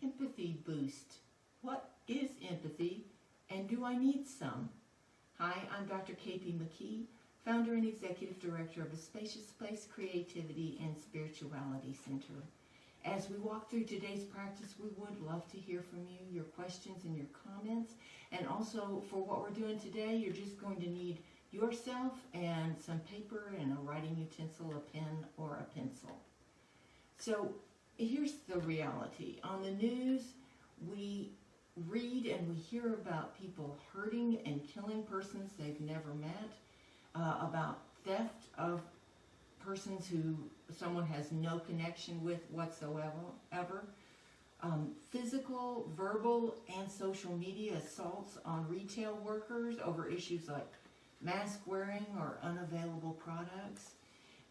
Empathy boost. What is empathy, and do I need some? Hi, I'm Dr. K.P. McKee, founder and executive director of the Spacious Place Creativity and Spirituality Center. As we walk through today's practice, we would love to hear from you, your questions and your comments. And also, for what we're doing today, you're just going to need yourself and some paper and a writing utensil, a pen, or a pencil. So here's the reality. On the news, we read and we hear about people hurting and killing persons they've never met, about theft of persons who someone has no connection with whatsoever, physical, verbal, and social media assaults on retail workers over issues like mask wearing or unavailable products.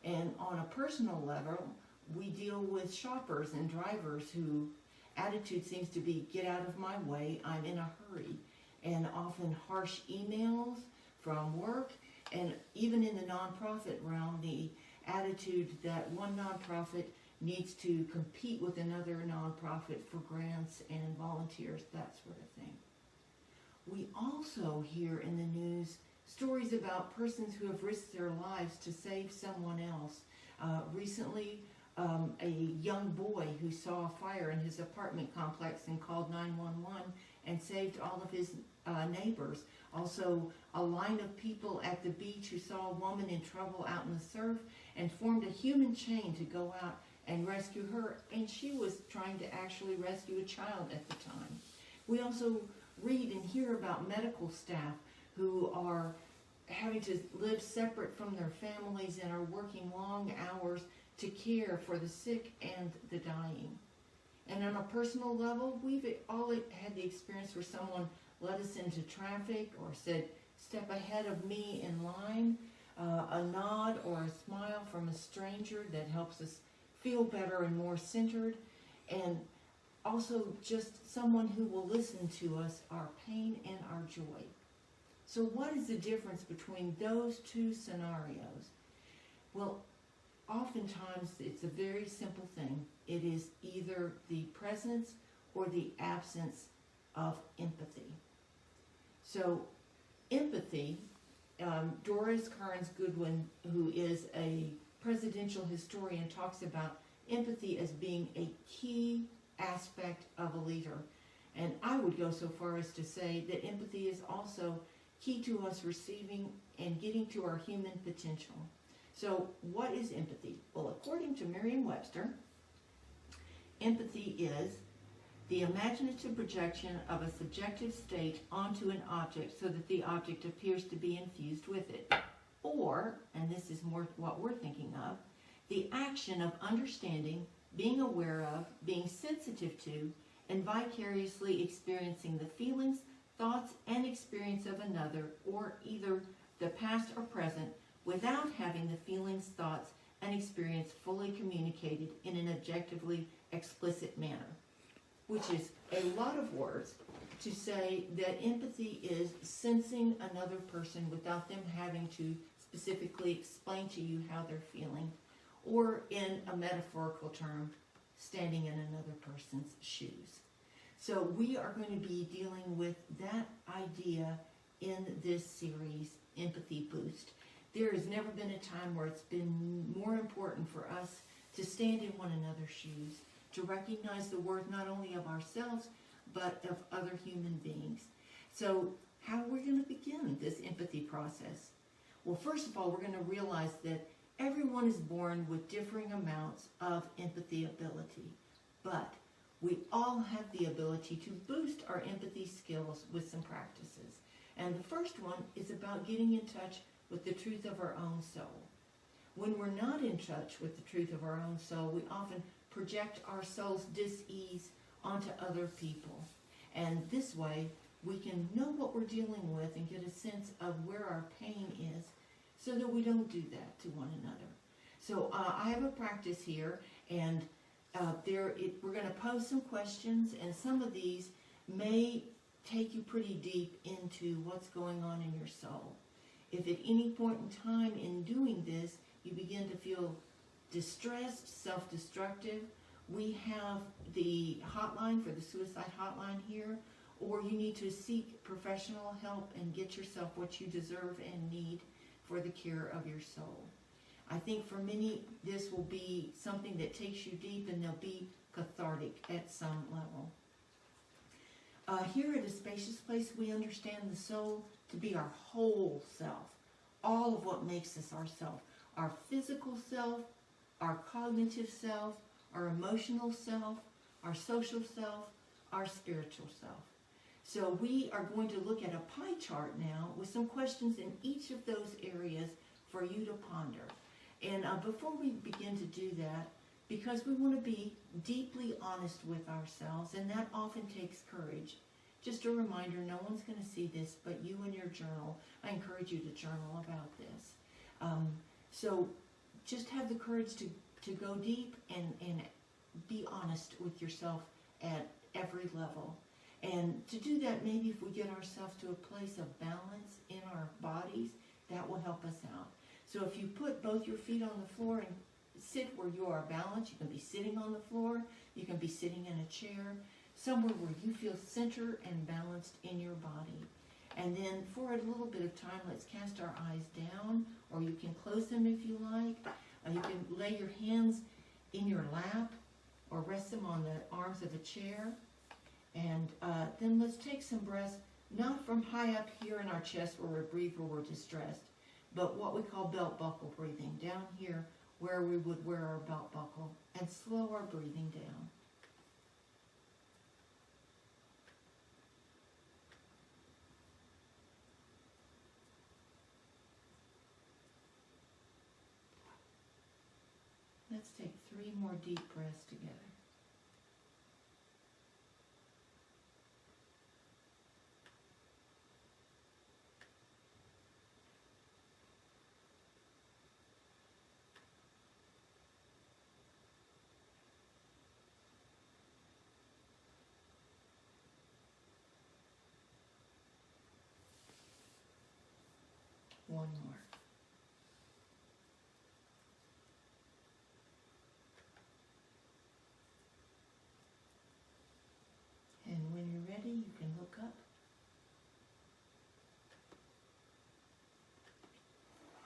And on a personal level, we deal with shoppers and drivers whose attitude seems to be, get out of my way, I'm in a hurry. And often harsh emails from work, and even in the nonprofit realm, the attitude that one nonprofit needs to compete with another nonprofit for grants and volunteers, that sort of thing. We also hear in the news stories about persons who have risked their lives to save someone else. Recently, a young boy who saw a fire in his apartment complex and called 911 and saved all of his neighbors. Also, a line of people at the beach who saw a woman in trouble out in the surf and formed a human chain to go out and rescue her, and she was trying to actually rescue a child at the time. We also read and hear about medical staff who are having to live separate from their families and are working long hours to care for the sick and the dying. And on a personal level, we've all had the experience where someone led us into traffic or said, step ahead of me in line, a nod or a smile from a stranger that helps us feel better and more centered, and also just someone who will listen to us, our pain and our joy. So what is the difference between those two scenarios? Well, oftentimes it's a very simple thing. It is either the presence or the absence of empathy. So empathy, Doris Kearns Goodwin, who is a presidential historian, talks about empathy as being a key aspect of a leader. And I would go so far as to say that empathy is also key to us receiving and getting to our human potential. So what is empathy? Well, according to Merriam-Webster, empathy is the imaginative projection of a subjective state onto an object so that the object appears to be infused with it. Or, and this is more what we're thinking of, the action of understanding, being aware of, being sensitive to, and vicariously experiencing the feelings, thoughts, and experience of another, or either the past or present, without having the feelings, thoughts, and experience fully communicated in an objectively explicit manner. Which is a lot of words to say that empathy is sensing another person without them having to specifically explain to you how they're feeling, or in a metaphorical term, standing in another person's shoes. So we are going to be dealing with that idea in this series, Empathy Boost. There has never been a time where it's been more important for us to stand in one another's shoes, to recognize the worth not only of ourselves, but of other human beings. So how are we going to begin this empathy process? Well, first of all, we're going to realize that everyone is born with differing amounts of empathy ability, but we all have the ability to boost our empathy skills with some practices. And the first one is about getting in touch with the truth of our own soul. When we're not in touch with the truth of our own soul, we often project our soul's dis-ease onto other people. And this way, we can know what we're dealing with and get a sense of where our pain is so that we don't do that to one another. So I have a practice here, and we're going to pose some questions, and some of these may take you pretty deep into what's going on in your soul. If at any point in time in doing this, you begin to feel distressed, self-destructive, We have the hotline for the suicide hotline here, or you need to seek professional help and get yourself what you deserve and need for the care of your soul. I think for many, this will be something that takes you deep, and they'll be cathartic at some level. Here at A Spacious Place, we understand the soul to be our whole self, all of what makes us ourself, our physical self, our cognitive self, our emotional self, our social self, our spiritual self. So we are going to look at a pie chart now with some questions in each of those areas for you to ponder. And before we begin to do that, because we want to be deeply honest with ourselves, and that often takes courage. Just a reminder, no one's going to see this but you and your journal. I encourage you to journal about this. So just have the courage to go deep and be honest with yourself at every level. And to do that, maybe if we get ourselves to a place of balance in our bodies, that will help us out. So if you put both your feet on the floor and sit where you are balanced, you can be sitting on the floor, you can be sitting in a chair, somewhere where you feel centered and balanced in your body. And then for a little bit of time, let's cast our eyes down, or you can close them if you like. You can lay your hands in your lap or rest them on the arms of a chair. And then let's take some breaths, not from high up here in our chest where we breathe where we're distressed, but what we call belt buckle breathing, down here where we would wear our belt buckle, and slow our breathing down. Let's take 3 more deep breaths together. One more. And when you're ready, you can look up.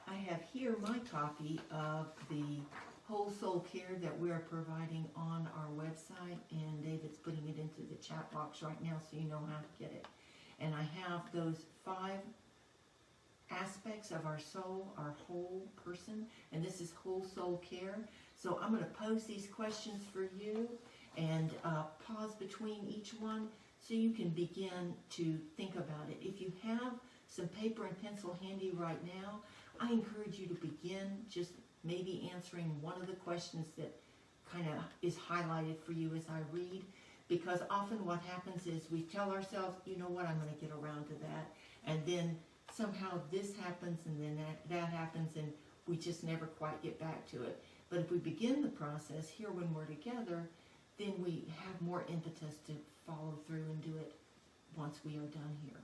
I have here my copy of the Whole Soul Care that we are providing on our website, and David's putting it into the chat box right now so you know how to get it. And I have those 5 aspects of our soul, our whole person, and this is Whole Soul Care. So I'm going to pose these questions for you and pause between each one so you can begin to think about it. If you have some paper and pencil handy right now, I encourage you to begin just maybe answering one of the questions that kind of is highlighted for you as I read, because often what happens is we tell ourselves, you know what, I'm going to get around to that, and then somehow this happens, and then that happens, and we just never quite get back to it. But if we begin the process here when we're together, then we have more impetus to follow through and do it once we are done here.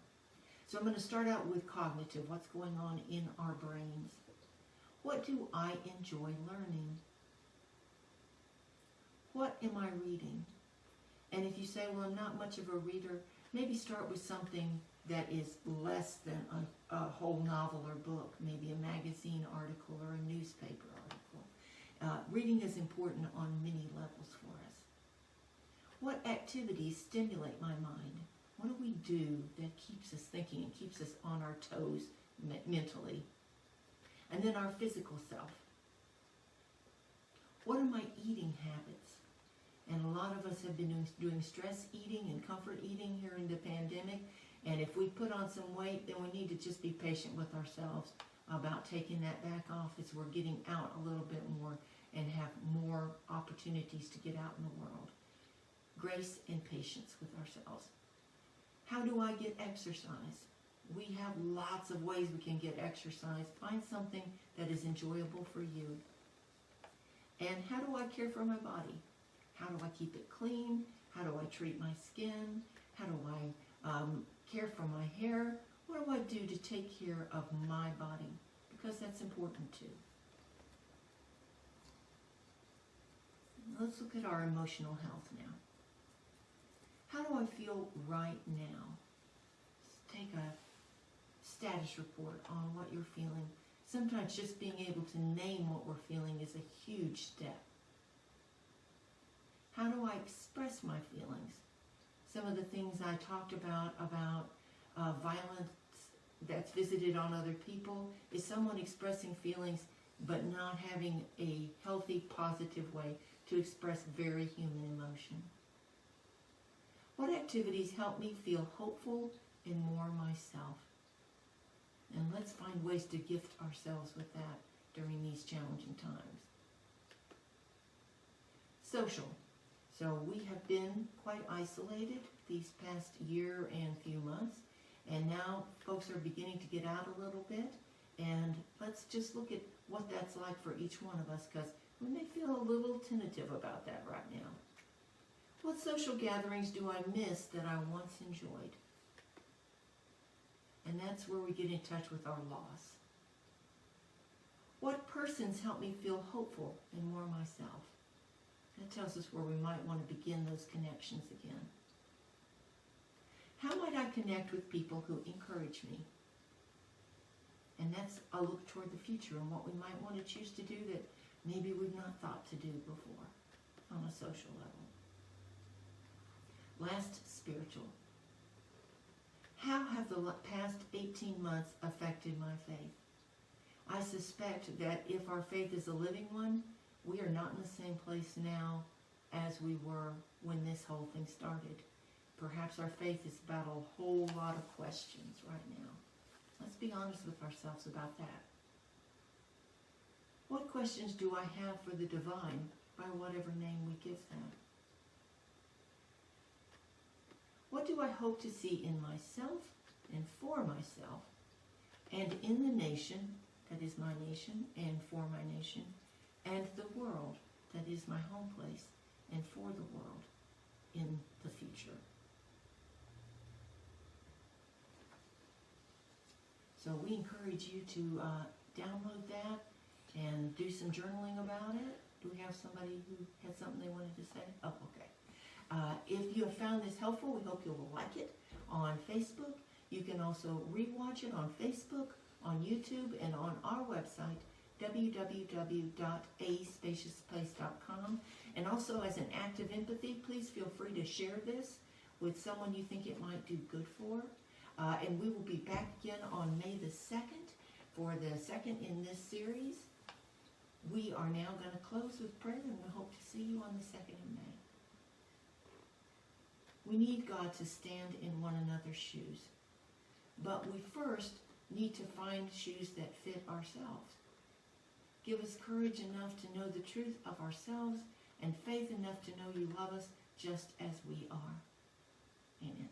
So I'm going to start out with cognitive, what's going on in our brains. What do I enjoy learning? What am I reading? And if you say, well, I'm not much of a reader, maybe start with something that is less than a whole novel or book, maybe a magazine article or a newspaper article. Reading is important on many levels for us. What activities stimulate my mind? What do we do that keeps us thinking and keeps us on our toes mentally? And then our physical self. What are my eating habits? And a lot of us have been doing stress eating and comfort eating here in the pandemic. And if we put on some weight, then we need to just be patient with ourselves about taking that back off as we're getting out a little bit more and have more opportunities to get out in the world. Grace and patience with ourselves. How do I get exercise? We have lots of ways we can get exercise. Find something that is enjoyable for you. And how do I care for my body? How do I keep it clean? How do I treat my skin? How do I care for my hair? What do I do to take care of my body? Because that's important too. let's look at our emotional health now. How do I feel right now? Let's take a status report on what you're feeling. Sometimes just being able to name what we're feeling is a huge step. How do I express my feelings? Some of the things I talked about violence that's visited on other people, is someone expressing feelings but not having a healthy, positive way to express very human emotion. What activities help me feel hopeful and more myself? And let's find ways to gift ourselves with that during these challenging times. Social. So we have been quite isolated these past year and few months, and now folks are beginning to get out a little bit, and let's just look at what that's like for each one of us, because we may feel a little tentative about that right now. What social gatherings do I miss that I once enjoyed? And that's where we get in touch with our loss. What persons help me feel hopeful and more myself? That tells us where we might want to begin those connections again. How might I connect with people who encourage me? And that's a look toward the future and what we might want to choose to do that maybe we've not thought to do before on a social level. Last, spiritual. How have the past 18 months affected my faith? I suspect that if our faith is a living one, we are not in the same place now as we were when this whole thing started. Perhaps our faith is about a whole lot of questions right now. Let's be honest with ourselves about that. What questions do I have for the divine by whatever name we give that? What do I hope to see in myself and for myself and in the nation, that is my nation, and for my nation, and the world, that is my home place, and for the world in the future? So we encourage you to download that and do some journaling about it. Do we have somebody who had something they wanted to say? Oh, okay. If you have found this helpful, we hope you'll like it on Facebook. You can also rewatch it on Facebook, on YouTube, and on our website, www.aspaciousplace.com. And also, as an act of empathy, please feel free to share this with someone you think it might do good for. And we will be back again on May the 2nd for the second in this series. We are now going to close with prayer, and we hope to see you on the 2nd of May. We need God to stand in one another's shoes. But we first need to find shoes that fit ourselves. Give us courage enough to know the truth of ourselves and faith enough to know you love us just as we are. Amen.